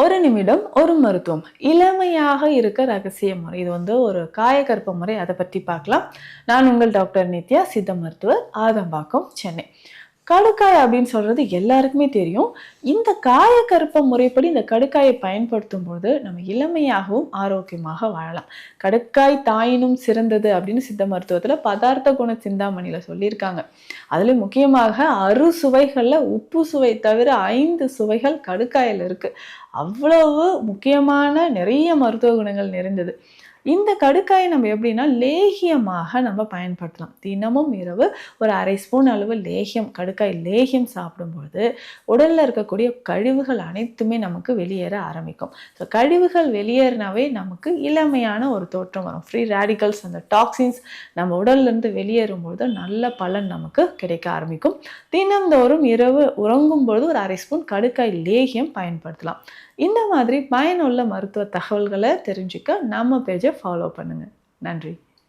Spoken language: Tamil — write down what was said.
ஒரு நிமிடம் ஒரு மருத்துவம் இளமையாக இருக்க ரகசிய முறை. இது ஒரு காயகற்ப முறை. அதை பற்றி பார்க்கலாம். நான் உங்கள் டாக்டர் நித்யா, சித்த மருத்துவர், ஆதம்பாக்கம், சென்னை. கடுக்காய் அப்படின்னு சொல்றது எல்லாருக்குமே தெரியும். இந்த காயகற்ப முறைப்படி இந்த கடுக்காயை பயன்படுத்தும் போது நம்ம இளமையாகவும் ஆரோக்கியமாக வாழலாம். கடுக்காய் தாயினும் சிறந்தது அப்படின்னு சித்த மருத்துவத்துல பதார்த்த குண சிந்தாமணியில சொல்லியிருக்காங்க. அதுல முக்கியமாக அறுசுவைகள்ல உப்பு சுவை தவிர 5 சுவைகள் கடுக்காயில இருக்கு. அவ்வளவு முக்கியமான நிறைய மருத்துவ குணங்கள் நிறைந்தது. இந்த கடுக்காயை நம்ம எப்படின்னா லேகியமாக நம்ம பயன்படுத்தலாம். தினமும் இரவு ஒரு 1/2 ஸ்பூன் அளவு லேகியம், கடுக்காய் லேகியம் சாப்பிடும்போது உடல்ல இருக்கக்கூடிய கழிவுகள் அனைத்துமே நமக்கு வெளியேற ஆரம்பிக்கும். ஸோ கழிவுகள் வெளியேறினாவே நமக்கு இளமையான ஒரு தோற்றம் வரும். ஃப்ரீ ரேடிக்கல்ஸ், அந்த டாக்ஸின்ஸ் நம்ம உடல்ல இருந்து வெளியேறும்போது நல்ல பலன் நமக்கு கிடைக்க ஆரம்பிக்கும். தினந்தோறும் இரவு உறங்கும் பொழுது ஒரு 1/2 ஸ்பூன் கடுக்காய் லேகியம் பயன்படுத்தலாம். இந்த மாதிரி பயனுள்ள மருத்துவ தகவல்களை தெரிஞ்சுக்க நம்ம பேஜை ஃபாலோ பண்ணுங்க. நன்றி.